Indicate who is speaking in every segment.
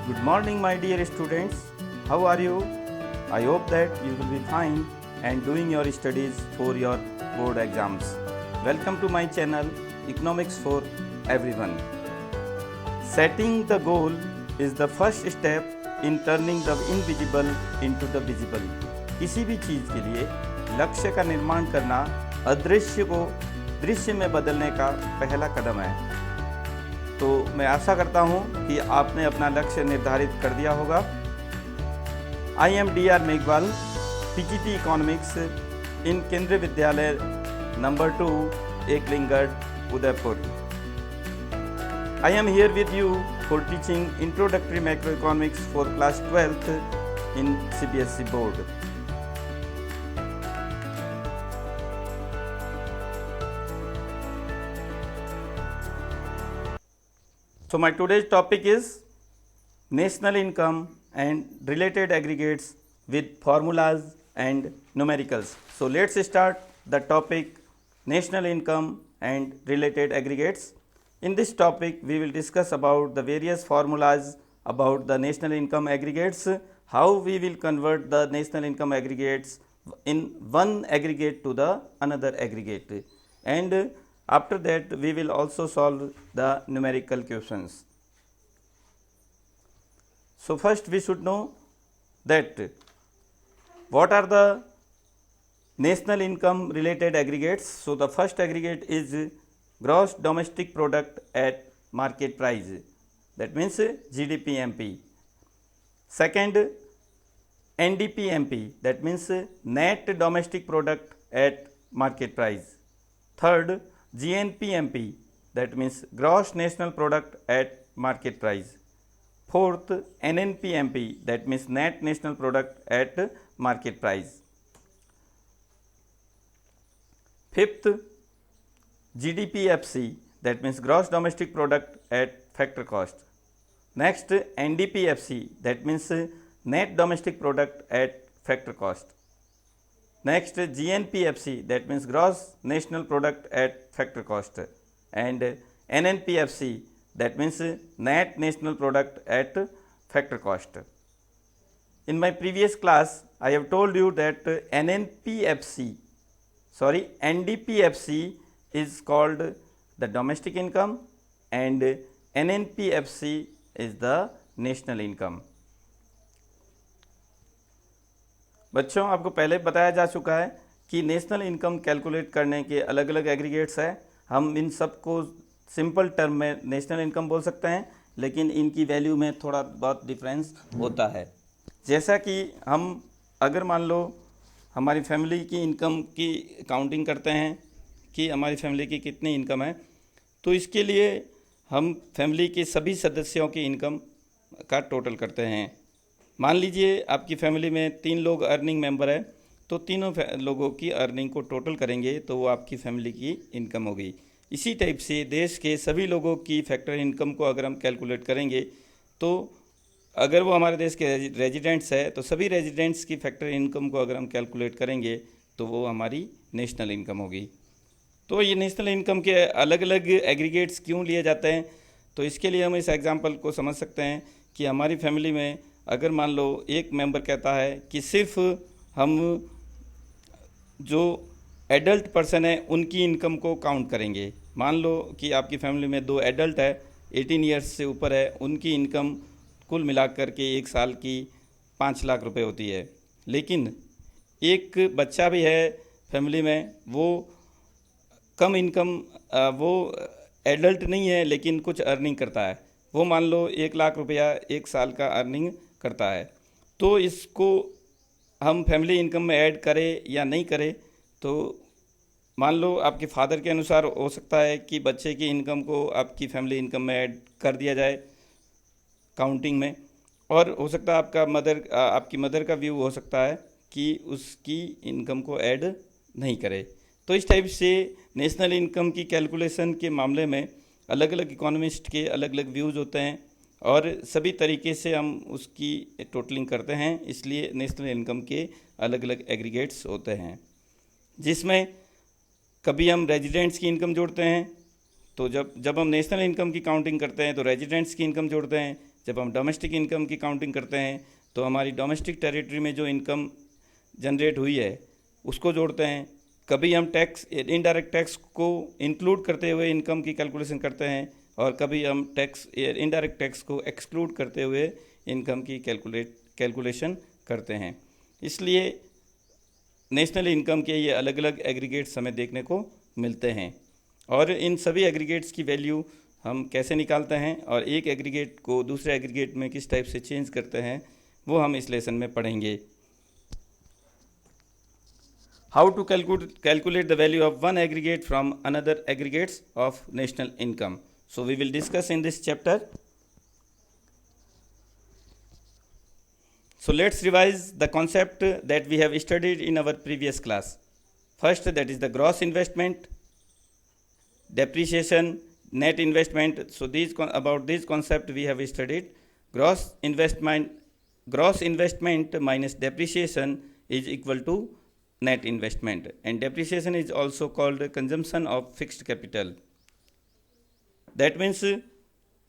Speaker 1: Good morning, my dear students. How are you? I hope that you will be fine and doing your studies for your board exams. Welcome to my channel Economics for Everyone. Setting the goal is the first step in turning the invisible into the visible. किसी भी चीज़ के लिए लक्ष्य का निर्माण करना अदृश्य को दृश्य में बदलने का पहला कदम है। तो मैं आशा करता हूँ कि आपने अपना लक्ष्य निर्धारित कर दिया होगा। I am DR Meghwal, PGT economics in Kendriya Vidyalaya number 2, Eklinggarh, Udaipur. I am here with you for teaching introductory macroeconomics for class 12th in CBSE board. So my today's topic is national income and related aggregates with formulas and numericals. So let's start the topic national income and related aggregates. In this topic we will discuss about the various formulas about the national income aggregates, how we will convert the national income aggregates in one aggregate to the another aggregate, and after that we will also solve the numerical questions. So first we should know that what are the national income related aggregates. So the first aggregate is gross domestic product at market price, that means GDP-MP. Second, NDP-MP, that means net domestic product at market price. Third, GNP-MP, that means gross national product at market price. Fourth, NNP-MP, that means net national product at market price. Fifth, GDP-FC, that means gross domestic product at factor cost. Next, NDP-FC, that means net domestic product at factor cost. Next, GNP-FC, that means gross national product at factor cost, and NNP-FC, that means net national product at factor cost. In my previous class I have told you that NDP-FC is called the domestic income and NNP-FC is the national income. बच्चों, आपको पहले बताया जा चुका है कि national income calculate करने के अलग अलग एग्रीगेट्स हैं। हम इन सब को सिंपल टर्म में नेशनल इनकम बोल सकते हैं, लेकिन इनकी वैल्यू में थोड़ा बहुत डिफरेंस होता है। जैसा कि हम अगर मान लो हमारी फैमिली की इनकम की काउंटिंग करते हैं कि हमारी फैमिली की कितनी इनकम है, तो इसके लिए हम फैमिली के सभी सदस्यों की इनकम का टोटल करते हैं। मान लीजिए आपकी फैमिली में 3 लोग अर्निंग मेंबर है, तो तीनों लोगों की अर्निंग को टोटल करेंगे तो वो आपकी फैमिली की इनकम होगी। इसी टाइप से देश के सभी लोगों की फैक्टर इनकम को अगर हम कैलकुलेट करेंगे तो अगर वो हमारे देश के रेजिडेंट्स है तो सभी रेजिडेंट्स की फैक्टर इनकम को अगर हम कैलकुलेट करेंगे तो वो हमारी नेशनल इनकम होगी। तो ये नेशनल इनकम के अलग अलग एग्रीगेट्स क्यों लिए जाते हैं, तो इसके लिए हम इस एग्जांपल को समझ सकते हैं कि हमारी फैमिली में अगर मान लो एक मेंबर कहता है कि सिर्फ हम जो एडल्ट पर्सन है उनकी इनकम को काउंट करेंगे। मान लो कि आपकी फैमिली में 2 एडल्ट है, 18 ईयर्स से ऊपर है, उनकी इनकम कुल मिलाकर के एक साल की 5 लाख रुपए होती है। लेकिन एक बच्चा भी है फैमिली में, वो कम इनकम, वो एडल्ट नहीं है लेकिन कुछ अर्निंग करता है, वो मान लो 1 लाख रुपया एक साल का अर्निंग करता है। तो इसको हम फैमिली इनकम में ऐड करें या नहीं करें, तो मान लो आपके फादर के अनुसार हो सकता है कि बच्चे की इनकम को आपकी फैमिली इनकम में ऐड कर दिया जाए काउंटिंग में, और हो सकता है आपकी मदर का व्यू हो सकता है कि उसकी इनकम को ऐड नहीं करे। तो इस टाइप से नेशनल इनकम की कैलकुलेशन के मामले में अलग अलग इकोनॉमिस्ट के अलग अलग व्यूज़ होते हैं और सभी तरीके से हम उसकी टोटलिंग करते हैं, इसलिए नेशनल इनकम के अलग अलग एग्रीगेट्स होते हैं, जिसमें कभी हम रेजिडेंट्स की इनकम जोड़ते हैं, तो जब हम नेशनल इनकम की काउंटिंग करते हैं तो रेजिडेंट्स की इनकम जोड़ते हैं, जब हम डोमेस्टिक इनकम की काउंटिंग करते हैं तो हमारी डोमेस्टिक टेरिटरी में जो इनकम जनरेट हुई है उसको जोड़ते हैं। कभी हम टैक्स इनडायरेक्ट टैक्स को इंक्लूड करते हुए इनकम की कैलकुलेशन करते हैं और कभी हम टैक्स इनडायरेक्ट टैक्स को एक्सक्लूड करते हुए इनकम की कैलकुलेशन करते हैं। इसलिए नेशनल इनकम के ये अलग अलग एग्रीगेट्स हमें देखने को मिलते हैं और इन सभी एग्रीगेट्स की वैल्यू हम कैसे निकालते हैं और एक एग्रीगेट को दूसरे एग्रीगेट में किस टाइप से चेंज करते हैं वो हम इस लेसन में पढ़ेंगे। How to calculate the value of one aggregate from another aggregates of national income. So we will discuss in this chapter. So let's revise the concept that we have studied in our previous class. First, that is the gross investment, depreciation, net investment. So about this concept we have studied. Gross investment minus depreciation is equal to net investment, and depreciation is also called consumption of fixed capital. That means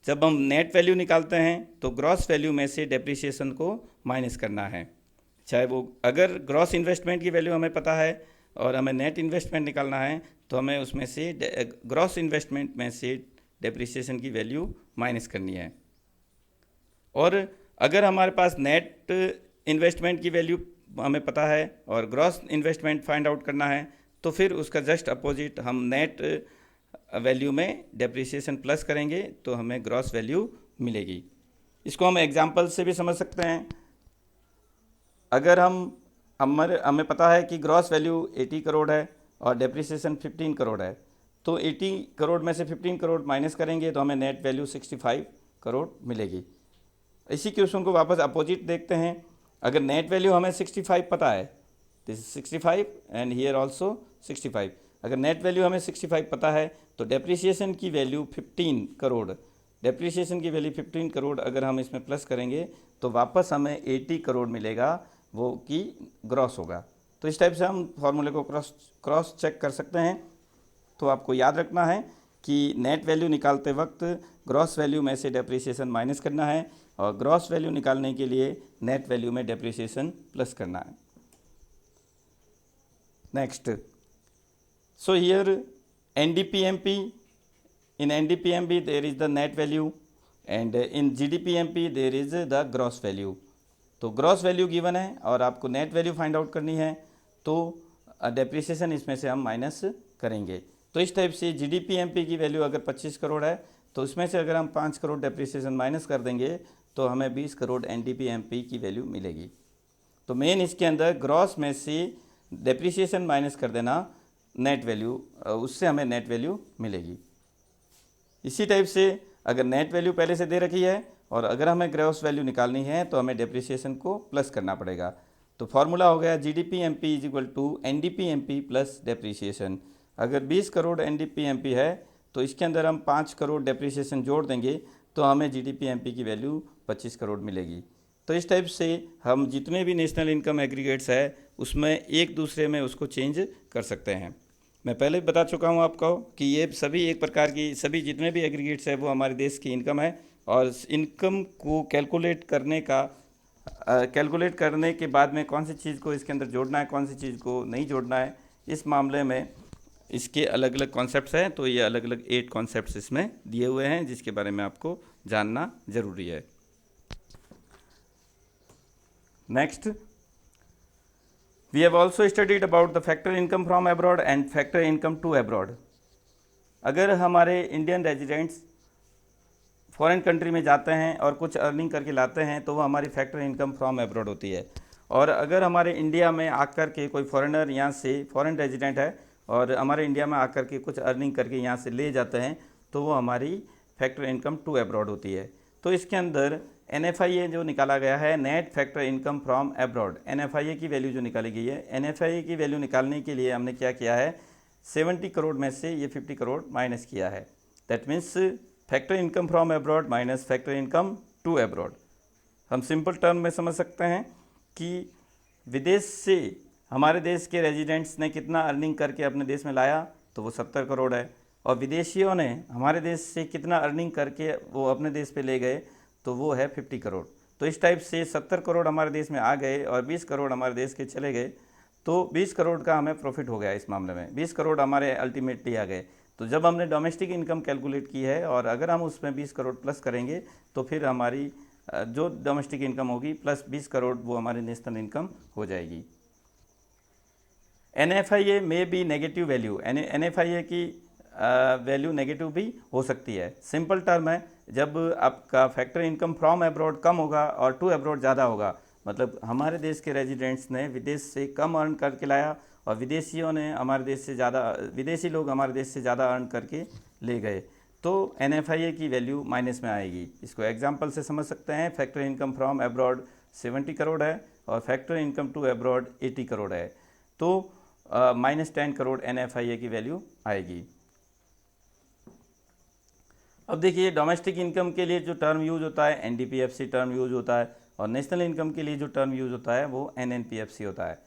Speaker 1: जब हम net value निकालते हैं तो gross value में से depreciation को minus करना है। चाहे वो अगर ग्रॉस इन्वेस्टमेंट की वैल्यू हमें पता है और हमें नेट इन्वेस्टमेंट निकालना है तो हमें उसमें से ग्रॉस इन्वेस्टमेंट में से डेप्रिसिएशन की वैल्यू माइनस करनी है। और अगर हमारे पास नेट इन्वेस्टमेंट की वैल्यू हमें पता है और ग्रॉस इन्वेस्टमेंट फाइंड आउट करना है तो फिर उसका जस्ट अपोजिट हम नेट वैल्यू में डेप्रिसिएशन प्लस करेंगे तो हमें ग्रॉस वैल्यू मिलेगी। इसको हम एग्जांपल से भी समझ सकते हैं। अगर हमें पता है कि ग्रॉस वैल्यू 80 करोड़ है और डेप्रिसिएशन 15 करोड़ है तो 80 करोड़ में से 15 करोड़ माइनस करेंगे तो हमें नेट वैल्यू 65 करोड़ मिलेगी। इसी क्वेश्चन को वापस अपोजिट देखते हैं। अगर नेट वैल्यू हमें 65 पता है, this is 65 and here also 65। अगर नेट वैल्यू हमें 65 पता है तो डेप्रिसिएशन की वैल्यू 15 करोड़, डेप्रिसिएशन की वैल्यू 15 करोड़ अगर हम इसमें प्लस करेंगे तो वापस हमें 80 करोड़ मिलेगा, वो कि ग्रॉस होगा। तो इस टाइप से हम फॉर्मूले को क्रॉस चेक कर सकते हैं। तो आपको याद रखना है कि नेट वैल्यू निकालते वक्त ग्रॉस वैल्यू में से डेप्रिसिएशन माइनस करना है और ग्रॉस वैल्यू निकालने के लिए नेट वैल्यू में डेप्रिसिएशन प्लस करना है। Next, so here NDPMP, in NDPMP there is the net value and in GDPMP there is the gross value। तो ग्रॉस वैल्यू गिवन है और आपको नेट वैल्यू फाइंड आउट करनी है तो डेप्रिसिएशन इसमें से हम माइनस करेंगे। तो इस टाइप से GDPMP की वैल्यू अगर 25 करोड़ है तो उसमें से अगर हम 5 करोड़ डेप्रिसिएशन माइनस कर देंगे तो हमें 20 करोड़ NDPMP की वैल्यू मिलेगी। तो मेन इसके अंदर ग्रॉस में से डेप्रिसिएशन माइनस कर देना नेट वैल्यू, उससे हमें नेट वैल्यू मिलेगी। इसी टाइप से अगर नेट वैल्यू पहले से दे रखी है और अगर हमें ग्रॉस वैल्यू निकालनी है तो हमें डेप्रिसिएशन को प्लस करना पड़ेगा। तो फॉर्मूला हो गया GDPMP is equal to NDPMP plus depreciation. अगर 20 करोड़ NDPMP है तो इसके अंदर हम 5 करोड़ डेप्रिसिएशन जोड़ देंगे तो हमें GDPMP की वैल्यू 25 करोड़ मिलेगी। तो इस टाइप से हम जितने भी नेशनल इनकम एग्रीगेट्स है उसमें एक दूसरे में उसको चेंज कर सकते हैं। मैं पहले बता चुका हूँ आपको कि ये सभी एक प्रकार की सभी जितने भी एग्रीगेट्स है वो हमारे देश की इनकम है और इनकम को कैलकुलेट करने के बाद में कौन सी चीज़ को इसके अंदर जोड़ना है, कौन सी चीज़ को नहीं जोड़ना है, इस मामले में इसके अलग अलग कॉन्सेप्ट्स हैं। तो ये अलग अलग 8 कॉन्सेप्ट्स इसमें दिए हुए हैं जिसके बारे में आपको जानना ज़रूरी है। Next, we have also studied about the factor income from abroad and factor income to abroad। अगर हमारे इंडियन रेजिडेंट्स फॉरेन कंट्री में जाते हैं और कुछ अर्निंग करके लाते हैं तो वो हमारी फैक्टर इनकम फ्रॉम अब्रॉड होती है। और अगर हमारे इंडिया में आकर के कोई फॉरेनर यहाँ से फॉरेन रेजिडेंट है और हमारे इंडिया में आकर के कुछ अर्निंग करके यहाँ से ले जाते हैं तो वो हमारी फैक्टर इनकम टू अब्रॉड होती है। तो इसके अंदर NFIA जो निकाला गया है, net factor income from abroad, NFIA की वैल्यू जो निकाली गई है, NFIA की वैल्यू निकालने के लिए हमने क्या किया है, 70 करोड़ में से ये 50 करोड़ माइनस किया है। That means factor income from abroad minus factor income to abroad. हम सिंपल टर्म में समझ सकते हैं कि विदेश से हमारे देश के रेजिडेंट्स ने कितना अर्निंग करके अपने देश में लाया तो वो 70 करोड़ है और विदेशियों ने हमारे देश से कितना अर्निंग करके वो अपने देश पे ले गए तो वो है 50 करोड़। तो इस टाइप से 70 करोड़ हमारे देश में आ गए और 20 करोड़ हमारे देश के चले गए, तो 20 करोड़ का हमें प्रॉफिट हो गया इस मामले में, 20 करोड़ हमारे अल्टीमेटली आ गए। तो जब हमने डोमेस्टिक इनकम कैलकुलेट की है और अगर हम उसमें 20 करोड़ प्लस करेंगे तो फिर हमारी जो डोमेस्टिक इनकम होगी प्लस 20 करोड़ वो हमारी नेशनल इनकम हो जाएगी। NFIA में भी नेगेटिव वैल्यू, NFIA की वैल्यू नेगेटिव भी हो सकती है। सिंपल टर्म है, जब आपका फैक्टर इनकम फ्रॉम अब्रॉड कम होगा और टू अब्रॉड ज़्यादा होगा, मतलब हमारे देश के रेजिडेंट्स ने विदेश से कम अर्न करके लाया और विदेशियों ने हमारे देश से ज़्यादा, विदेशी लोग हमारे देश से ज़्यादा अर्न करके ले गए, तो NFIA की वैल्यू माइनस में आएगी। इसको एग्जांपल से समझ सकते हैं, factor income from abroad 70 crore है और factor income to abroad 80 crore है, तो -10 करोड़ NFIA की वैल्यू आएगी। अब देखिए डोमेस्टिक इनकम के लिए जो टर्म यूज होता है NDPFC टर्म यूज होता है और नेशनल इनकम के लिए जो टर्म यूज होता है वो NNPFC होता है।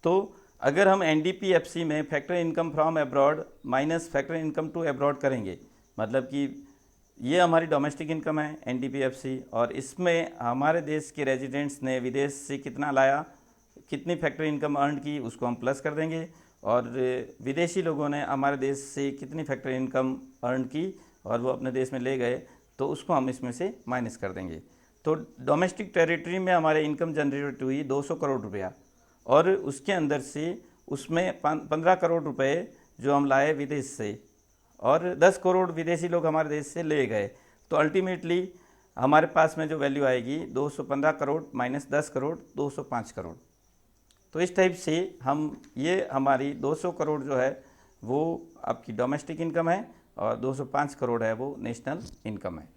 Speaker 1: तो अगर हम NDPFC में factor income from abroad minus factor income to abroad करेंगे, मतलब कि ये हमारी डोमेस्टिक इनकम है NDPFC और इसमें हमारे देश के रेजिडेंट्स ने विदेश से कितना लाया, कितनी फैक्टर इनकम अर्न की, उसको हम प्लस कर देंगे और विदेशी लोगों ने हमारे देश से कितनी फैक्टर इनकम अर्न की और वो अपने देश में ले गए, तो उसको हम इसमें से माइनस कर देंगे। तो डोमेस्टिक टेरिटरी में हमारे इनकम जनरेट हुई 200 करोड़ रुपया और उसके अंदर से उसमें 15 करोड़ रुपए जो हम लाए विदेश से और 10 करोड़ विदेशी लोग हमारे देश से ले गए, तो अल्टीमेटली हमारे पास में जो वैल्यू आएगी 215 करोड़ माइनस 10 करोड़ 205 करोड़। तो इस टाइप से हम, ये हमारी 200 करोड़ जो है वो आपकी डोमेस्टिक इनकम है और 205 करोड़ है वो नेशनल इनकम है।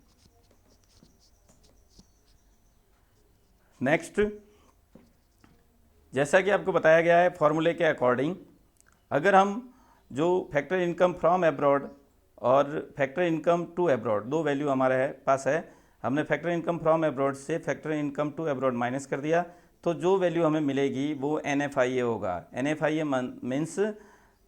Speaker 1: नेक्स्ट, जैसा कि आपको बताया गया है फॉर्मूले के अकॉर्डिंग, अगर हम जो फैक्टर इनकम फ्रॉम अब्रॉड और फैक्टर इनकम टू अब्रॉड, दो वैल्यू हमारे पास है, हमने फैक्टर इनकम फ्रॉम अब्रॉड से factor income to abroad minus कर दिया, तो जो वैल्यू हमें मिलेगी वो NFIA होगा। NFIA means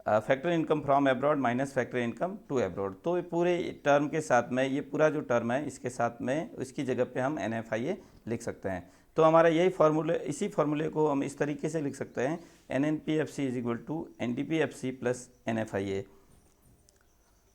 Speaker 1: factor income from abroad minus factor income to abroad. तो ये पूरे टर्म के साथ में, ये पूरा जो टर्म है इसके साथ में, इसकी जगह पे हम NFIA लिख सकते हैं। तो हमारा यही फार्मूले, इसी फार्मूले को हम इस तरीके से लिख सकते हैं, NNPFC is equal to NDPFC plus NFIA।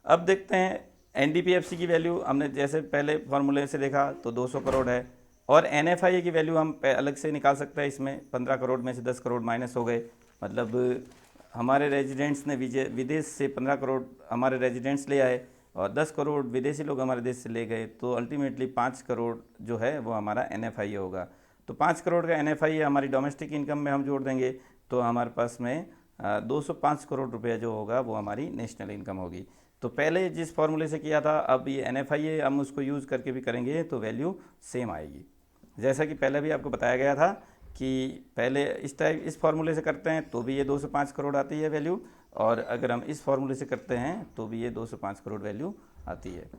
Speaker 1: अब देखते हैं NDPFC की वैल्यू हमने जैसे पहले फार्मूले से देखा तो 200 करोड़ है और NFIA की वैल्यू हम अलग से निकाल सकते हैं। इसमें 15 करोड़ में से 10 करोड़ माइनस हो गए, मतलब हमारे रेजिडेंट्स ने विदेश से 15 करोड़ हमारे रेजिडेंट्स ले आए और 10 करोड़ विदेशी लोग हमारे देश से ले गए, तो अल्टीमेटली 5 करोड़ जो है वो हमारा NFIA होगा। तो 5 करोड़ का NFIA हमारी डोमेस्टिक इनकम में हम जोड़ देंगे, तो हमारे पास में 205 करोड़ रुपया जो होगा वो हमारी नेशनल इनकम होगी। तो पहले जिस फार्मूले से किया था, अब ये NFIA हम उसको यूज़ करके भी करेंगे तो वैल्यू सेम आएगी। जैसा कि पहले भी आपको बताया गया था कि पहले इस फार्मूले से करते हैं तो भी ये 205 करोड़ आती है वैल्यू, और अगर हम इस फार्मूले से करते हैं तो भी ये 205 करोड़ वैल्यू आती है।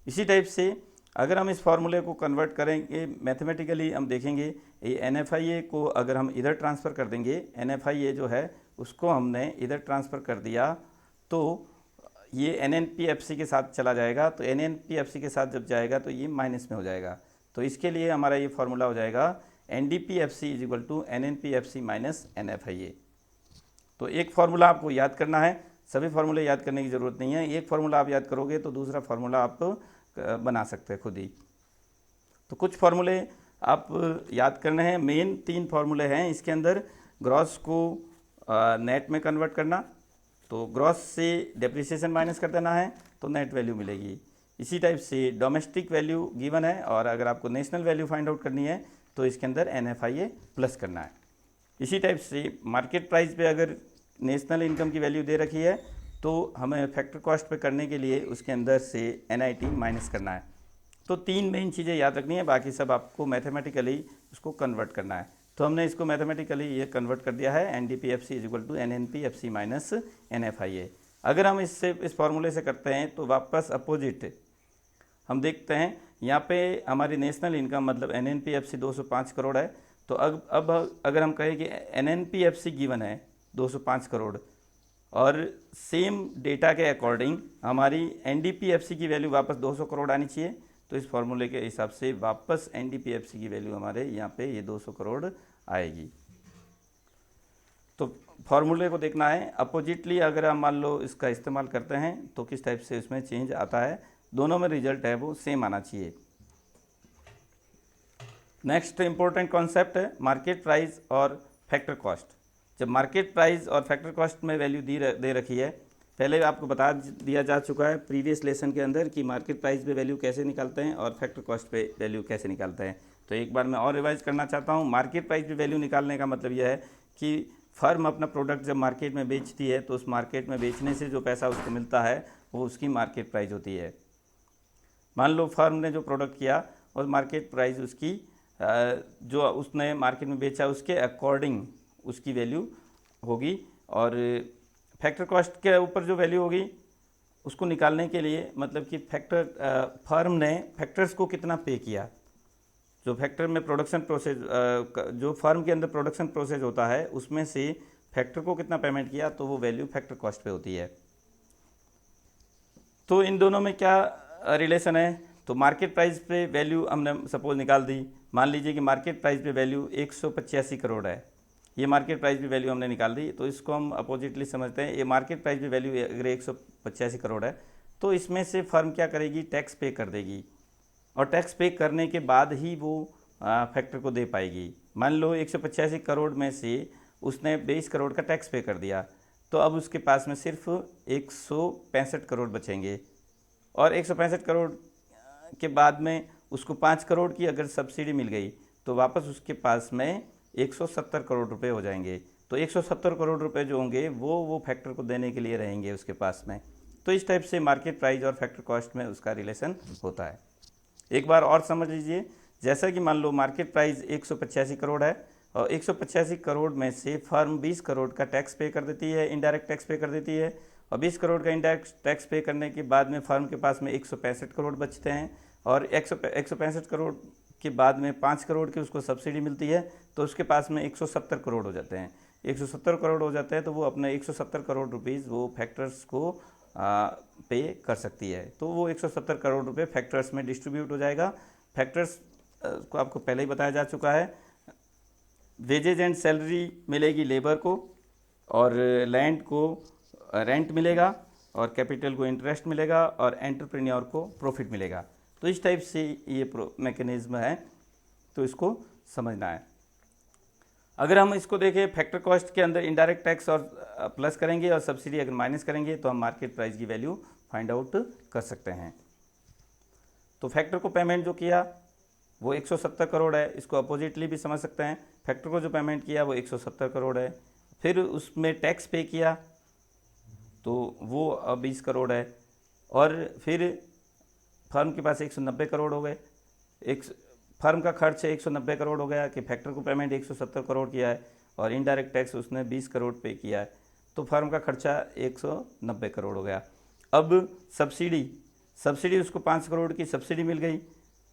Speaker 1: इसी टाइप से अगर हम इस फार्मूले को कन्वर्ट करेंगे मैथमेटिकली, हम देखेंगे ये NFIA को अगर हम इधर ट्रांसफ़र कर देंगे, NFIA जो है उसको हमने इधर ट्रांसफ़र कर दिया तो ये NNPFC के साथ चला जाएगा, तो NNPFC के साथ जब जाएगा तो ये माइनस में हो जाएगा। तो इसके लिए हमारा ये फार्मूला हो जाएगा NDPFC is equal to NNPFC minus NFIA। तो एक फार्मूला आपको याद करना है, सभी फार्मूले याद करने की ज़रूरत नहीं है, एक फार्मूला आप याद करोगे तो दूसरा फार्मूला आप बना सकते हैं खुद ही। तो कुछ फार्मूले आप याद करने हैं, मेन 3 फार्मूले हैं इसके अंदर। ग्रॉस को नेट में कन्वर्ट करना, तो ग्रॉस से डेप्रिसिएशन माइनस कर देना है तो नेट वैल्यू मिलेगी। इसी टाइप से डोमेस्टिक वैल्यू गिवन है और अगर आपको नेशनल वैल्यू फाइंड आउट करनी है तो इसके अंदर NFIA प्लस करना है। इसी टाइप से मार्केट प्राइस पे अगर नेशनल इनकम की वैल्यू दे रखी है तो हमें फैक्टर कॉस्ट पे करने के लिए उसके अंदर से NIT माइनस करना है। तो 3 मेन चीज़ें याद रखनी है, बाकी सब आपको मैथमेटिकली उसको कन्वर्ट करना है। तो हमने इसको मैथमेटिकली ये कन्वर्ट कर दिया है, NDPFC is equal to NNPFC minus NFIA। अगर हम इस फार्मूले से करते हैं तो वापस अपोजिट हम देखते हैं, यहाँ पे हमारी नेशनल इनकम मतलब NNPFC 205 करोड़ है, तो अब अगर हम कहें कि NNPFC गिवन है 205 करोड़ और सेम डेटा के अकॉर्डिंग हमारी NDPFC की वैल्यू वापस 200 करोड़ आनी चाहिए, तो इस फॉर्मूले के हिसाब से वापस एनडीपीएफसी की वैल्यू हमारे यहाँ पे ये 200 करोड़ आएगी। तो फॉर्मूले को देखना है, अपोजिटली अगर हम मान लो इसका इस्तेमाल करते हैं तो किस टाइप से इसमें चेंज आता है, दोनों में रिजल्ट है वो सेम आना चाहिए। नेक्स्ट इंपॉर्टेंट कॉन्सेप्ट है मार्केट प्राइस और फैक्टर कॉस्ट। जब मार्केट प्राइस और फैक्टर कॉस्ट में वैल्यू दे रखी है, पहले आपको बता दिया जा चुका है प्रीवियस लेसन के अंदर कि मार्केट प्राइस पे वैल्यू कैसे निकालते हैं और फैक्टर कॉस्ट पे वैल्यू कैसे निकालते हैं। तो एक बार मैं और रिवाइज करना चाहता हूँ। मार्केट प्राइस पे वैल्यू निकालने का मतलब यह है कि फर्म अपना प्रोडक्ट जब मार्केट में बेचती है तो उस मार्केट में बेचने से जो पैसा उसको मिलता है वो उसकी मार्केट प्राइस होती है। मान लो फर्म ने जो प्रोडक्ट किया और मार्केट प्राइस उसकी जो उसने मार्केट में बेचा उसके अकॉर्डिंग उसकी वैल्यू होगी, और फैक्टर कॉस्ट के ऊपर जो वैल्यू होगी उसको निकालने के लिए मतलब कि फर्म ने फैक्टर्स को कितना पे किया, जो फैक्टर में प्रोडक्शन प्रोसेस जो फर्म के अंदर प्रोडक्शन प्रोसेस होता है उसमें से फैक्टर को कितना पेमेंट किया, तो वो वैल्यू फैक्टर कॉस्ट पे होती है। तो इन दोनों में क्या रिलेशन है, तो मार्केट प्राइस पे वैल्यू हमने सपोज निकाल दी। मान लीजिए कि मार्केट प्राइस पे वैल्यू 185 करोड़ है, ये मार्केट प्राइस पे वैल्यू हमने निकाल दी। तो इसको हम अपोजिटली समझते हैं, ये मार्केट प्राइस पे वैल्यू अगर 185 करोड़ है तो इसमें से फर्म क्या करेगी, टैक्स पे कर देगी, और टैक्स पे करने के बाद ही वो फैक्टर को दे पाएगी। मान लो 185 करोड़ में से उसने 22 करोड़ का टैक्स पे कर दिया, तो अब उसके पास में सिर्फ 165 करोड़ बचेंगे, और 165 करोड़ के बाद में उसको 5 करोड़ की अगर सब्सिडी मिल गई तो वापस उसके पास में 170 करोड़ रुपए हो जाएंगे। तो 170 करोड़ रुपए जो होंगे वो फैक्टर को देने के लिए रहेंगे उसके पास में। तो इस टाइप से मार्केट प्राइस और फैक्टर कॉस्ट में उसका रिलेशन होता है। एक बार और समझ लीजिए, जैसा कि मान लो मार्केट प्राइस 185 करोड़ है और 185 करोड़ में से फर्म 20 करोड़ का टैक्स पे कर देती है, इनडायरेक्ट टैक्स पे कर देती है, और 20 करोड़ का इनडायरेक्ट टैक्स पे करने के बाद में फर्म के पास में 165 करोड़ बचते हैं, और 165 करोड़ के बाद में 5 करोड़ की उसको सब्सिडी मिलती है, तो उसके पास में 170 करोड़ हो जाते हैं। 170 करोड़ हो जाते हैं तो वो अपने 170 करोड़ रुपीज़ वो फैक्टर्स को पे कर सकती है। तो वो 170 करोड़ रुपए फैक्टर्स में डिस्ट्रीब्यूट हो जाएगा। फैक्टर्स को आपको पहले ही बताया जा चुका है, वेजेज एंड सैलरी मिलेगी लेबर को, और लैंड को रेंट मिलेगा, और कैपिटल को इंटरेस्ट मिलेगा, और एंटरप्रेन्योर को प्रॉफिट मिलेगा। तो इस टाइप से ये मैकेनिज्म है, तो इसको समझना है। अगर हम इसको देखें, फैक्टर कॉस्ट के अंदर इनडायरेक्ट टैक्स और प्लस करेंगे और सब्सिडी अगर माइनस करेंगे तो हम मार्केट प्राइस की वैल्यू फाइंड आउट कर सकते हैं। तो फैक्टर को पेमेंट जो किया वो 170 करोड़ है, इसको अपोजिटली भी समझ सकते हैं। फैक्टर को जो पेमेंट किया वो 170 करोड़ है, फिर उसमें टैक्स पे किया तो वो 20 करोड़ है, और फिर फर्म के पास 190 करोड़ हो गए। एक फर्म का खर्च 190 करोड़ हो गया कि फैक्टर को पेमेंट 170 करोड़ किया है और इनडायरेक्ट टैक्स उसने 20 करोड़ पे किया है, तो फर्म का खर्चा 190 करोड़ हो गया। अब सब्सिडी उसको 5 करोड़ की सब्सिडी मिल गई,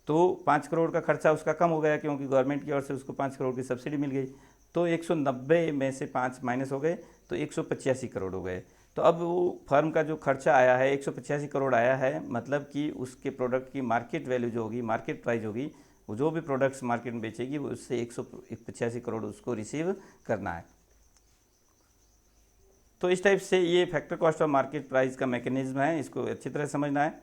Speaker 1: तो 5 करोड़ का खर्चा उसका कम हो गया क्योंकि गवर्नमेंट की ओर से उसको 5 करोड़ की सब्सिडी मिल गई। तो 190 में से 5 माइनस हो गए तो 185 करोड़ हो गए। तो अब वो फर्म का जो खर्चा आया है 185 करोड़ आया है, मतलब कि उसके प्रोडक्ट की मार्केट वैल्यू जो होगी, मार्केट प्राइस होगी, वो जो भी प्रोडक्ट्स मार्केट में बेचेगी वो उससे 185 करोड़ उसको रिसीव करना है। तो इस टाइप से ये फैक्टर कॉस्ट और मार्केट प्राइस का मैकेनिज्म है, इसको अच्छी तरह समझना है।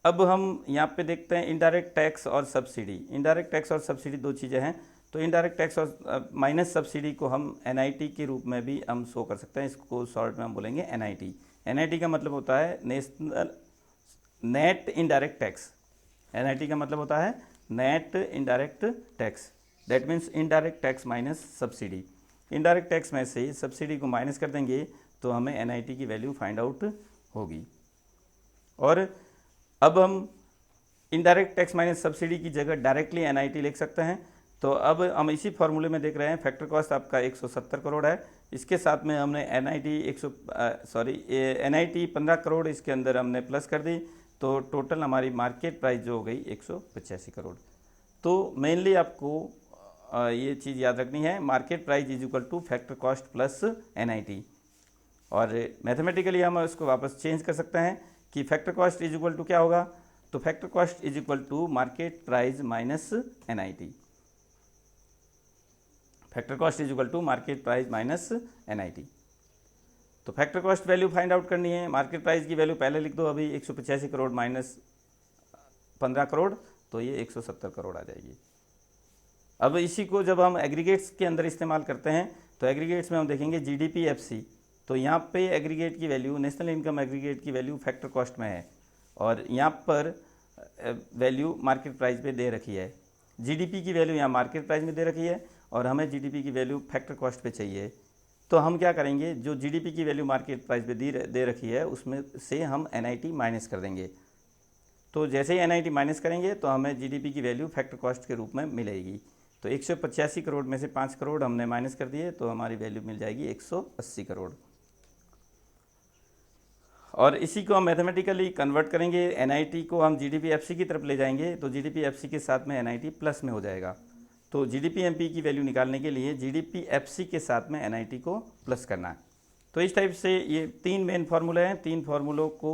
Speaker 1: अब हम यहाँ पे देखते हैं इनडायरेक्ट टैक्स और सब्सिडी। इनडायरेक्ट टैक्स और सब्सिडी दो चीज़ें हैं। तो इनडायरेक्ट टैक्स और माइनस सब्सिडी को हम एनआईटी के रूप में भी हम शो कर सकते हैं। इसको शॉर्ट में हम बोलेंगे एनआईटी। एनआईटी का मतलब होता है national net indirect tax. NIT का मतलब होता है net indirect tax, that means indirect tax minus subsidy. Indirect tax में से सब्सिडी को माइनस कर देंगे तो हमें एनआईटी की वैल्यू फाइंड आउट होगी। और अब हम इनडायरेक्ट टैक्स माइनस सब्सिडी की जगह डायरेक्टली एनआईटी लिख सकते हैं। तो अब हम इसी फॉर्मूले में देख रहे हैं, फैक्टर कॉस्ट आपका 170 करोड़ है, इसके साथ में हमने एनआईटी 15 करोड़ इसके अंदर हमने प्लस कर दी, तो टोटल हमारी मार्केट प्राइस जो हो गई 185 करोड़। तो मेनली आपको ये चीज़ याद रखनी है, market price is equal to factor cost plus NIT. और मैथमेटिकली हम इसको वापस चेंज कर सकते हैं कि factor cost is equal to क्या होगा, तो factor cost is equal to market price minus NIT। Factor cost is equal to market price minus NIT। तो factor cost value find out करनी है। मार्केट प्राइस की वैल्यू पहले लिख दो, अभी 185 करोड़ माइनस 15 करोड़, तो ये 170 करोड़ आ जाएगी। अब इसी को जब हम एग्रीगेट्स के अंदर इस्तेमाल करते हैं तो एग्रीगेट्स में हम देखेंगे GDP FC, तो यहाँ पे एग्रीगेट की वैल्यू, नेशनल इनकम एग्रीगेट की वैल्यू फैक्टर कॉस्ट में है और यहाँ पर वैल्यू मार्केट प्राइस पे दे रखी है। GDP की वैल्यू यहाँ मार्केट प्राइस में दे रखी है और हमें GDP की वैल्यू फैक्टर कॉस्ट पे चाहिए। तो हम क्या करेंगे, जो GDP की वैल्यू मार्केट प्राइस पे दे रखी है उसमें से हम NIT माइनस कर देंगे। तो जैसे ही NIT माइनस करेंगे तो हमें GDP की वैल्यू फैक्टर कॉस्ट के रूप में मिलेगी। तो 185 करोड़ में से 5 करोड़ हमने माइनस कर दिए तो हमारी वैल्यू मिल जाएगी 180 करोड़। और इसी को हम मैथमेटिकली कन्वर्ट करेंगे, NIT को हम GDP FC की तरफ ले जाएंगे तो GDP FC के साथ में NIT प्लस में हो जाएगा। तो GDP MP की वैल्यू निकालने के लिए GDP FC के साथ में NIT को प्लस करना है। तो इस टाइप से ये 3 मेन फार्मूले हैं, 3 फार्मूलों को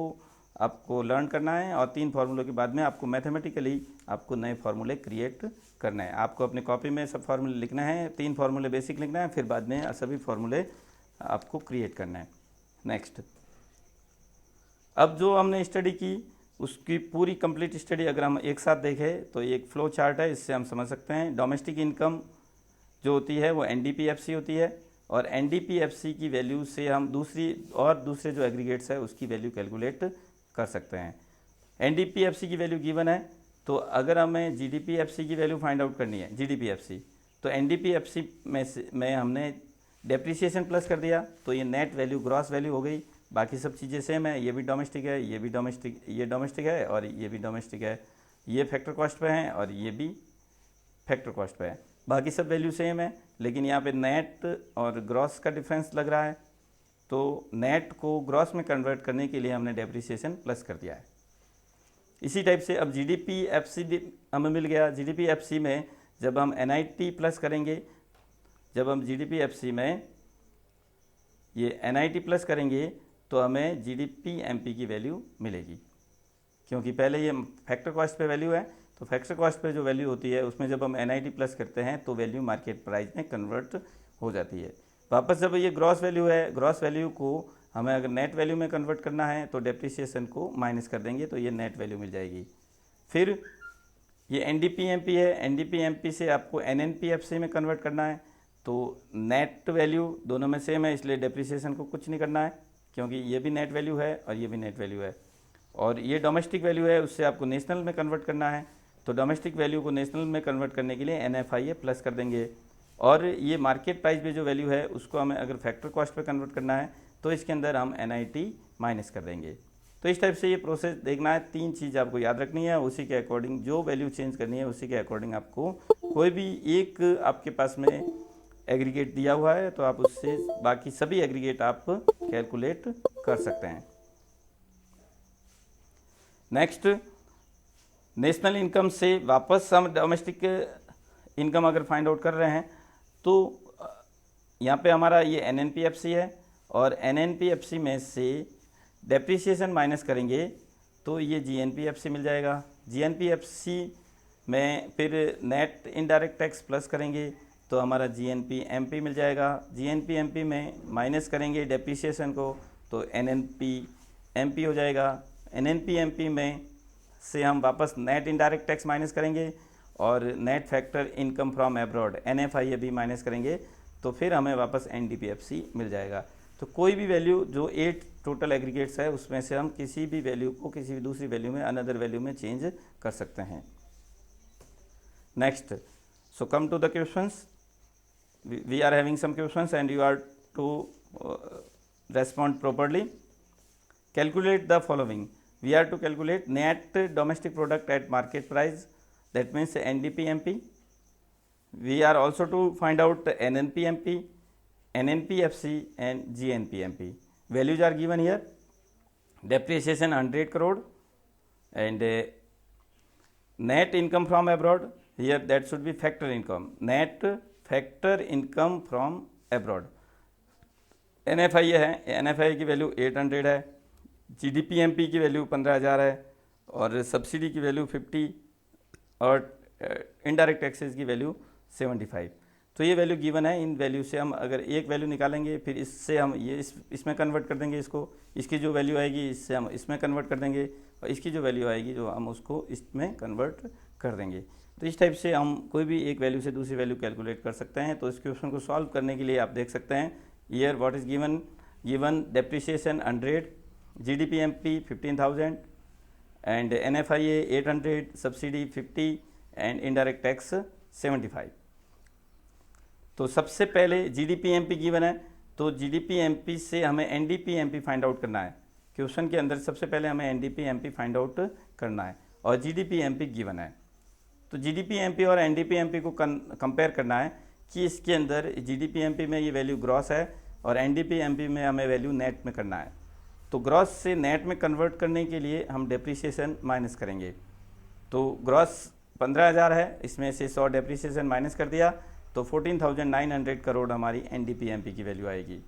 Speaker 1: आपको लर्न करना है और 3 फार्मूलों के बाद में आपको मैथमेटिकली आपको नए फार्मूले क्रिएट करना है। आपको अपने कॉपी में सब फार्मूले लिखना है, 3 फार्मूले बेसिक लिखना है, फिर बाद में सभी फार्मूले आपको क्रिएट करना है। नेक्स्ट, अब जो हमने स्टडी की उसकी पूरी कंप्लीट स्टडी अगर हम एक साथ देखें तो एक फ्लो चार्ट है, इससे हम समझ सकते हैं। डोमेस्टिक इनकम जो होती है वो NDP-FC होती है और NDP-FC की वैल्यू से हम दूसरे जो एग्रीगेट्स है उसकी वैल्यू कैलकुलेट कर सकते हैं। NDP-FC की वैल्यू गिवन है, तो अगर हमें GDP-FC की वैल्यू फाइंड आउट करनी है, GDP-FC, तो NDP-FC में हमने डेप्रिसिएशन प्लस कर दिया तो ये नेट वैल्यू ग्रॉस वैल्यू हो गई। बाकी सब चीज़ें सेम है, ये भी डोमेस्टिक है, ये भी डोमेस्टिक, ये डोमेस्टिक है और ये भी डोमेस्टिक है, ये फैक्टर कॉस्ट पे है और ये भी फैक्टर कॉस्ट पे है। बाकी सब वैल्यू सेम है, लेकिन यहाँ पे नेट और ग्रॉस का डिफरेंस लग रहा है, तो नेट को ग्रॉस में कन्वर्ट करने के लिए हमने डेप्रिसिएशन प्लस कर दिया है। इसी टाइप से अब GDP-FC हमें मिल गया। GDP-FC में जब हम NIT प्लस करेंगे, जब हम GDP-FC में ये NIT प्लस करेंगे तो हमें GDP-MP की वैल्यू मिलेगी, क्योंकि पहले ये फैक्टर कॉस्ट पे वैल्यू है, तो फैक्टर कॉस्ट पे जो वैल्यू होती है उसमें जब हम NIT प्लस करते हैं तो वैल्यू मार्केट प्राइस में कन्वर्ट हो जाती है। वापस जब ये ग्रॉस वैल्यू है, ग्रॉस वैल्यू को हमें अगर नेट वैल्यू में कन्वर्ट करना है तो डेप्रिसिएशन को माइनस कर देंगे तो ये नेट वैल्यू मिल जाएगी। फिर ये NDP-MP है, NDP-MP से आपको NNP-FC में कन्वर्ट करना है, तो नेट वैल्यू दोनों में सेम है इसलिए डेप्रिसिएशन को कुछ नहीं करना है, क्योंकि ये भी नेट वैल्यू है और ये भी नेट वैल्यू है। और ये डोमेस्टिक वैल्यू है, उससे आपको नेशनल में कन्वर्ट करना है, तो डोमेस्टिक वैल्यू को नेशनल में कन्वर्ट करने के लिए NFIA प्लस कर देंगे। और ये मार्केट प्राइस पे जो वैल्यू है उसको हमें अगर फैक्टर कॉस्ट पे कन्वर्ट करना है तो इसके अंदर हम NIT माइनस कर देंगे। तो इस टाइप से ये प्रोसेस देखना है। 3 चीज़ आपको याद रखनी है, उसी के अकॉर्डिंग जो वैल्यू चेंज करनी है उसी के अकॉर्डिंग आपको कोई भी एक आपके पास में एग्रीगेट दिया हुआ है तो आप उससे बाकी सभी एग्रीगेट आप कैलकुलेट कर सकते हैं। नेक्स्ट, नेशनल इनकम से वापस हम डोमेस्टिक इनकम अगर फाइंड आउट कर रहे हैं तो यहाँ पे हमारा ये NNP-FC है और NNP-FC में से डेप्रिसिएशन माइनस करेंगे तो ये GNP-FC मिल जाएगा। GNP-FC में फिर नेट इनडायरेक्ट टैक्स प्लस करेंगे तो हमारा GNP-MP मिल जाएगा। GNP-MP में माइनस करेंगे डेप्रिसिएशन को तो NNP-MP हो जाएगा। NNP-MP में से हम वापस नेट इनडायरेक्ट टैक्स माइनस करेंगे और net factor income from abroad NFIA भी माइनस करेंगे तो फिर हमें वापस NDP-FC मिल जाएगा। तो कोई भी वैल्यू जो 8 टोटल एग्रीगेट्स है उसमें से हम किसी भी वैल्यू को किसी भी दूसरी वैल्यू में अनदर वैल्यू में चेंज कर सकते हैं। Next, so come to the questions. We are having some questions and you are to respond properly. Calculate the following. We are to calculate net domestic product at market price, that means NDP-MP. We are also to find out NNP-MP, NNP-FC and GNP-MP. Values are given here. Depreciation 100 crore and net income from abroad, here that should be factor income. Net factor income from abroad. NFIA है, NFIA की value 800 है, GDP-MP की value 15,000 है और subsidy की value 50 और indirect taxes की value 75। तो ये वैल्यू गिवन है। इन वैल्यू से हम अगर एक वैल्यू निकालेंगे, फिर इससे हम ये इसमें कन्वर्ट कर देंगे इसको, इसकी जो वैल्यू आएगी इससे हम इसमें कन्वर्ट कर देंगे, और इसकी जो वैल्यू आएगी जो हम उसको इसमें कन्वर्ट कर देंगे। तो इस टाइप से हम कोई भी एक वैल्यू से दूसरी वैल्यू कैलकुलेट कर सकते हैं। तो इस क्वेश्चन को सॉल्व करने के लिए आप देख सकते हैं, year what is given depreciation 100, GDP-MP 15,000 and NFIA 800, subsidy 50 and indirect tax 75। तो सबसे पहले GDP-MP गिवन है, तो GDP-MP से हमें NDP-MP फाइंड आउट करना है। क्वेश्चन के अंदर सबसे पहले हमें NDP-MP फाइंड आउट करना है और GDP-MP गिवन है। तो GDP-MP और NDP-MP को कंपेयर करना है कि इसके अंदर GDP-MP में ये वैल्यू ग्रॉस है और NDP-MP में हमें वैल्यू नेट में करना है। तो ग्रॉस से नेट में कन्वर्ट करने के लिए हम डेप्रिसिएशन माइनस करेंगे। तो ग्रॉस 15,000 है, इसमें से 100 डेप्रिसिएशन माइनस कर दिया तो 14,900 करोड़ हमारी NDP-MP की वैल्यू आएगी।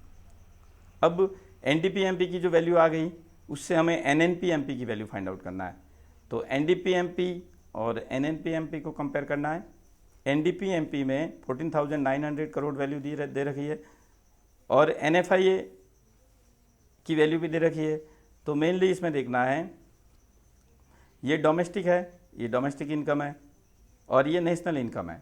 Speaker 1: अब NDP-MP की जो वैल्यू आ गई उससे हमें NNP-MP की वैल्यू फाइंड आउट करना है। तो NDP-MP और NNP-MP को कंपेयर करना है। NDP-MP में 14,900 करोड़ वैल्यू दे रखी है और NFIA की वैल्यू भी दे रखी है। तो मेनली इसमें देखना है, ये डोमेस्टिक है, ये डोमेस्टिक इनकम है और ये नेशनल इनकम है।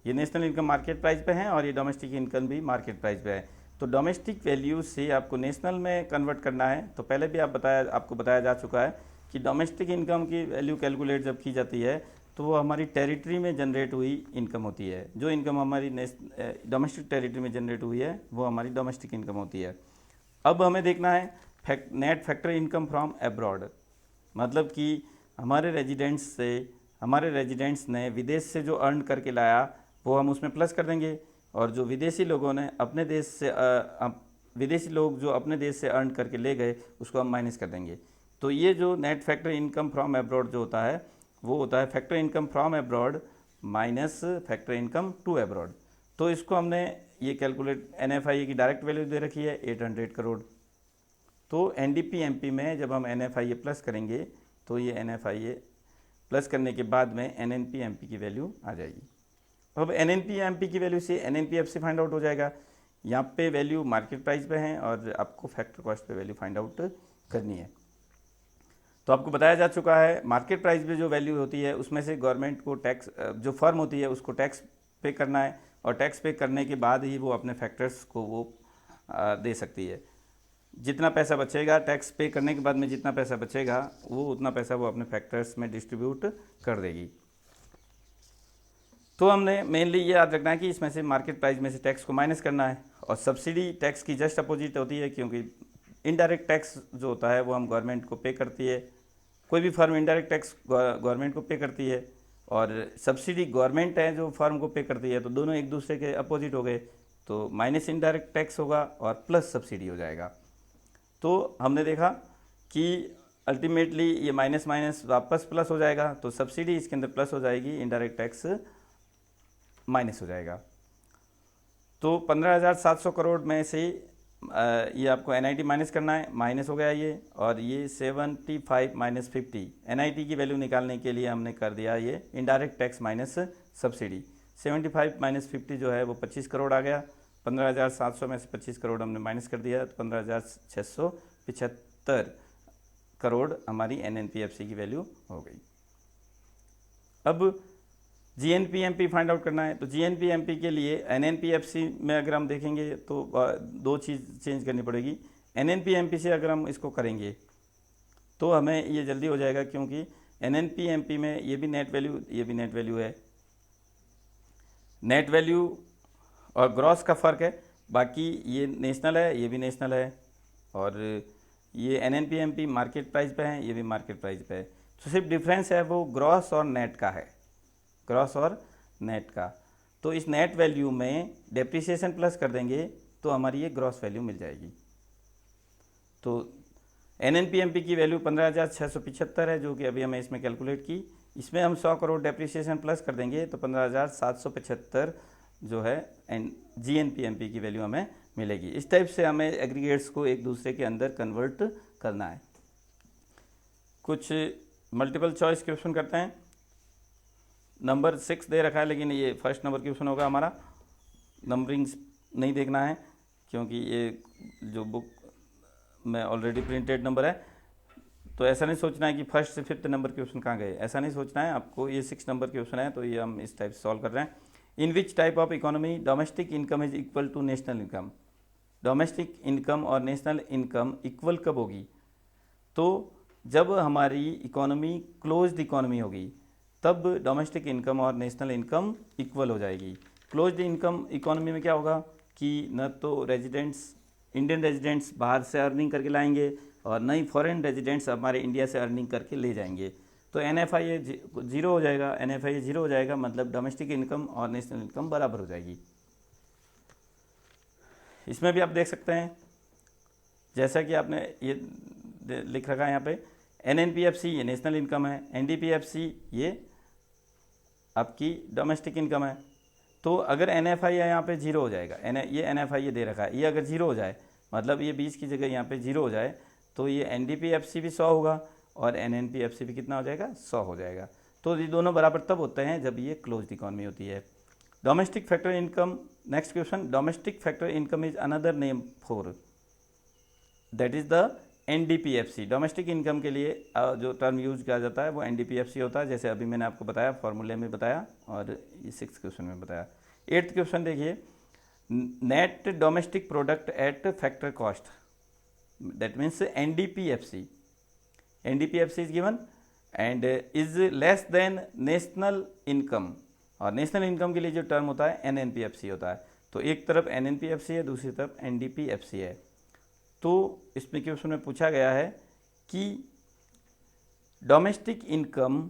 Speaker 1: ये नेशनल इनकम मार्केट प्राइस पे है और ये डोमेस्टिक इनकम भी मार्केट प्राइस पे है। तो डोमेस्टिक वैल्यू से आपको नेशनल में कन्वर्ट करना है। तो पहले भी आपको बताया जा चुका है कि डोमेस्टिक इनकम की वैल्यू कैलकुलेट जब की जाती है तो वो हमारी टेरिटरी में जनरेट हुई इनकम होती है। जो इनकम हमारी डोमेस्टिक टेरिटरी में जनरेट हुई है वो हमारी डोमेस्टिक इनकम होती है। अब हमें देखना है net factor income from abroad, मतलब कि हमारे रेजिडेंट्स ने विदेश से जो अर्न करके लाया वो हम उसमें प्लस कर देंगे, और जो विदेशी लोगों ने अपने देश से विदेशी लोग जो अपने देश से अर्न करके ले गए उसको हम माइनस कर देंगे। तो ये जो net factor income from abroad जो होता है वो होता है factor income from abroad minus factor income to abroad. तो इसको हमने ये कैलकुलेट NFIA की डायरेक्ट वैल्यू दे रखी है 800 करोड़। तो NDP-MP में जब हम NFIA प्लस करेंगे तो ये NFIA प्लस करने के बाद में NNP-MP की वैल्यू आ जाएगी। अब NNP-MP की वैल्यू से NNP-FC फाइंड आउट हो जाएगा। यहाँ पे वैल्यू मार्केट प्राइस पे है और आपको फैक्टर कॉस्ट पे वैल्यू फाइंड आउट करनी है। तो आपको बताया जा चुका है मार्केट प्राइस पे जो वैल्यू होती है उसमें से गवर्नमेंट को टैक्स, जो फर्म होती है उसको टैक्स पे करना है और टैक्स पे करने के बाद ही वो अपने फैक्टर्स को वो दे सकती है। जितना पैसा बचेगा टैक्स पे करने के बाद में, जितना पैसा बचेगा वो उतना पैसा वो अपने फैक्टर्स में डिस्ट्रीब्यूट कर देगी। तो हमने मेनली ये याद रखना है कि इसमें से मार्केट प्राइस में से टैक्स को माइनस करना है और सब्सिडी टैक्स की जस्ट अपोजिट होती है, क्योंकि इनडायरेक्ट टैक्स जो होता है वो हम गवर्नमेंट को पे करती है। कोई भी फर्म इनडायरेक्ट टैक्स गवर्नमेंट को पे करती है और सब्सिडी गवर्नमेंट है जो फर्म को पे करती है, तो दोनों एक दूसरे के अपोजिट हो गए। तो माइनस इनडायरेक्ट टैक्स होगा और प्लस सब्सिडी हो जाएगा। तो हमने देखा कि अल्टीमेटली ये माइनस माइनस वापस प्लस हो जाएगा, तो सब्सिडी इसके अंदर प्लस हो जाएगी, इनडायरेक्ट टैक्स माइनस हो जाएगा। तो 15,700 करोड़ में से ये आपको NIT माइनस करना है, माइनस हो गया ये, और ये 75 माइनस 50 NIT की वैल्यू निकालने के लिए हमने कर दिया ये indirect tax minus subsidy. 75 minus 50 जो है वो 25 करोड़ आ गया। 15,700 में से 25 करोड़ हमने माइनस कर दिया तो 15,675 करोड़ हमारी NNP-FC की वैल्यू हो गई। अब GNP-MP फाइंड आउट करना है। तो GNP-MP के लिए NNP-FC में अगर हम देखेंगे तो दो चीज़ चेंज करनी पड़ेगी। NNP-MP से अगर हम इसको करेंगे तो हमें ये जल्दी हो जाएगा, क्योंकि NNP-MP में ये भी नेट वैल्यू, ये भी नेट वैल्यू है। नेट वैल्यू और ग्रॉस का फ़र्क है, बाकी ये नेशनल है, ये भी नेशनल है, और ये NNP-MP मार्केट प्राइस पे है, ये भी मार्केट प्राइस पे है। तो सिर्फ डिफरेंस है वो ग्रॉस और नेट का है, ग्रॉस और नेट का। तो इस नेट वैल्यू में डेप्रिसिएशन प्लस कर देंगे तो हमारी ये ग्रॉस वैल्यू मिल जाएगी। तो NNP-MP की वैल्यू 15,675 है, जो कि अभी हमें इसमें कैलकुलेट की। इसमें हम 100 करोड़ डेप्रिसिएशन प्लस कर देंगे तो 15,775 जो है GNP-MP की वैल्यू हमें मिलेगी। इस टाइप से हमें एग्रीगेट्स को एक दूसरे के अंदर कन्वर्ट करना है। कुछ मल्टीपल चॉइस क्वेश्चन करते हैं। नंबर 6 दे रखा है, लेकिन ये फर्स्ट नंबर क्वेश्चन होगा हमारा। नंबरिंग नहीं देखना है क्योंकि ये जो बुक में ऑलरेडी प्रिंटेड नंबर है, तो ऐसा नहीं सोचना है कि फर्स्ट से फिफ्थ नंबर क्वेश्चन कहाँ गए, ऐसा नहीं सोचना है आपको। ये 6 नंबर क्वेश्चन है, तो ये हम इस टाइप से सॉल्व कर रहे हैं। In which type of economy domestic income is equal to national income. Domestic income और नेशनल इनकम इक्वल कब होगी? तो जब हमारी इकोनॉमी क्लोज्ड इकोनॉमी होगी, तब डोमेस्टिक इनकम और नेशनल इनकम इक्वल हो जाएगी। क्लोज्ड इनकम इकोनॉमी में क्या होगा कि न तो रेजिडेंट्स, इंडियन रेजिडेंट्स बाहर से अर्निंग करके लाएंगे और न ही फॉरेन रेजिडेंट्स हमारे इंडिया से अर्निंग करके ले जाएंगे। तो NFI जीरो हो जाएगा, NFI जीरो हो जाएगा, मतलब डोमेस्टिक इनकम और नेशनल इनकम बराबर हो जाएगी। इसमें भी आप देख सकते हैं, जैसा कि आपने ये लिख रखा है यहाँ पे, NNPFC ये नेशनल इनकम है, NDPFC ये आपकी डोमेस्टिक इनकम है। तो अगर NFI यहाँ पे जीरो हो जाएगा, ये NFI ये दे रखा है, ये अगर जीरो हो जाए, मतलब ये 20 की जगह यहाँ पे जीरो हो जाए, तो ये NDPFC भी 100 होगा और NNPFC भी कितना हो जाएगा? 100 हो जाएगा। तो ये दोनों बराबर तब होते हैं जब ये क्लोज्ड इकोनॉमी होती है। Domestic factor income, next question, domestic factor income is another name for, that is the NDPFC। Domestic income के लिए जो टर्म यूज किया जाता है वो NDPFC होता है, जैसे अभी मैंने आपको बताया, फॉर्मूले में बताया और ये 6th क्वेश्चन में बताया। 8th क्वेश्चन देखिए, net domestic product at factor cost, that means NDPFC। NDPFC is given and is less than national income, और नेशनल इनकम के लिए जो टर्म होता है NNPFC होता है। तो एक तरफ NNPFC है, दूसरी तरफ NDPFC है। तो इसमें क्वेश्चन में पूछा गया है कि डोमेस्टिक इनकम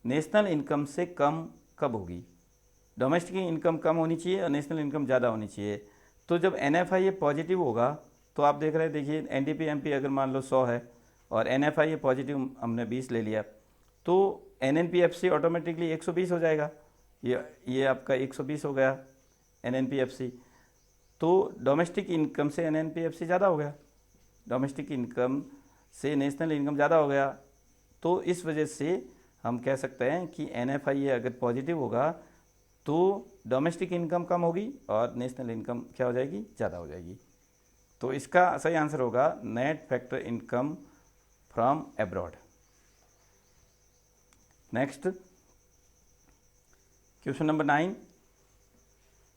Speaker 1: नेशनल इनकम से कम कब होगी? डोमेस्टिक इनकम कम होनी चाहिए और नेशनल इनकम ज़्यादा होनी चाहिए। तो जब NFI ये पॉजिटिव होगा, तो आप देख रहे हैं, देखिए NDPMP अगर मान लो 100 है और NFI ये पॉजिटिव हमने 20 ले लिया, तो NNPFC ऑटोमेटिकली 120 हो जाएगा। ये आपका 120 हो गया NNPFC। तो डोमेस्टिक इनकम से NNPFC ज़्यादा हो गया, डोमेस्टिक इनकम से नेशनल इनकम ज़्यादा हो गया। तो इस वजह से हम कह सकते हैं कि NFI ये अगर पॉजिटिव होगा तो डोमेस्टिक इनकम कम होगी और नेशनल इनकम क्या हो जाएगी? ज़्यादा हो जाएगी। तो इसका सही आंसर होगा net factor income from abroad. Next question number 9,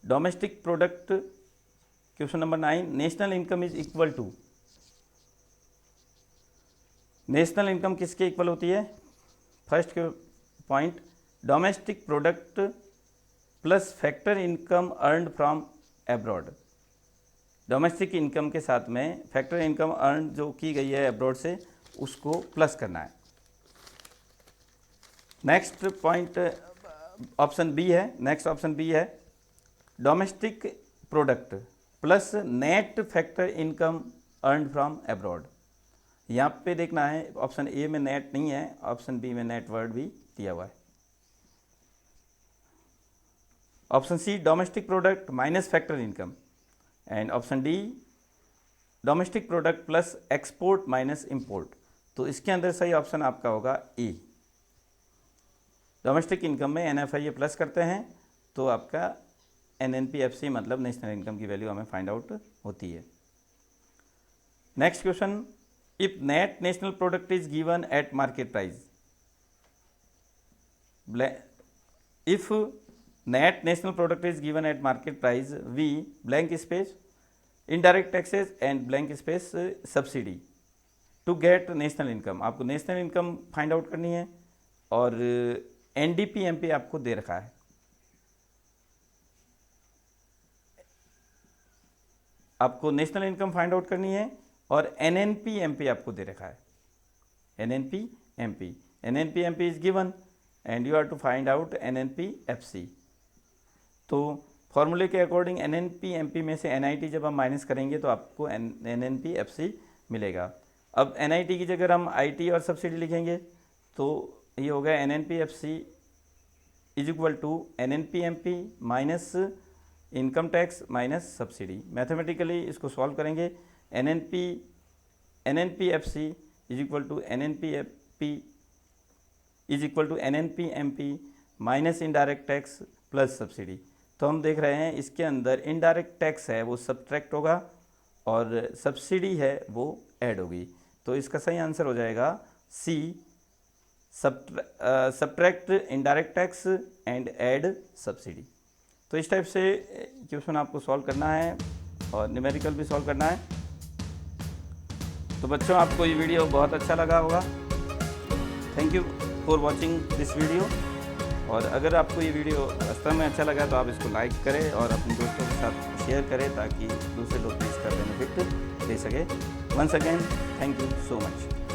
Speaker 1: domestic product. Question number 9, national income is equal to, national income किसके इक्वल होती है? First point, domestic product plus factor income earned from abroad. Domestic income के साथ में factor income earn जो की गई है एब्रॉड से, उसको प्लस करना है। नेक्स्ट पॉइंट ऑप्शन बी है, नेक्स्ट ऑप्शन बी है, domestic product plus net factor income earned from abroad. यहाँ पे देखना है, ऑप्शन ए में नेट नहीं है, ऑप्शन बी में नेट वर्ड भी दिया हुआ है। Option C domestic product minus factor income, and option D domestic product plus export minus import. तो इसके अंदर सही ऑप्शन आपका होगा ए। डोमेस्टिक इनकम में NFI ये प्लस करते हैं तो आपका NNPFC मतलब नेशनल इनकम की वैल्यू हमें फाइंड आउट होती है। Next question, if net national product is given at market price, if net national product is given at market price, we blank space indirect taxes and blank space subsidy to get national income. आपको national income find out करनी है और NDPMP आपको दे रखा है। आपको national income find out करनी है और NNPMP आपको दे रखा है। NNPMP is given and you are to find out NNPFC। तो फॉर्मूले के अकॉर्डिंग NNPMP में से NIT जब हम माइनस करेंगे तो आपको NNPFC मिलेगा। अब NIT की जगह हम IT और सब्सिडी लिखेंगे तो ये हो गया NNPFC is equal to NNPMP minus income tax minus subsidy. Mathematically इसको सॉल्व करेंगे, NNPFC is equal to NNPMP is equal to NNP/MP minus indirect tax plus subsidy. तो हम देख रहे हैं इसके अंदर इनडायरेक्ट टैक्स है वो सब्ट्रैक्ट होगा और सब्सिडी है वो ऐड होगी। तो इसका सही आंसर हो जाएगा C, subtract indirect tax and add subsidy. तो इस टाइप से क्वेश्चन आपको सॉल्व करना है और न्यूमेरिकल भी सॉल्व करना है। तो बच्चों आपको ये वीडियो बहुत अच्छा लगा होगा। Thank you for watching this video. और अगर आपको ये वीडियो वास्तव में अच्छा लगा तो आप इसको लाइक करें और अपने दोस्तों के साथ शेयर करें ताकि दूसरे लोग भी इसका बेनिफिट ले सके। Once again thank you so much.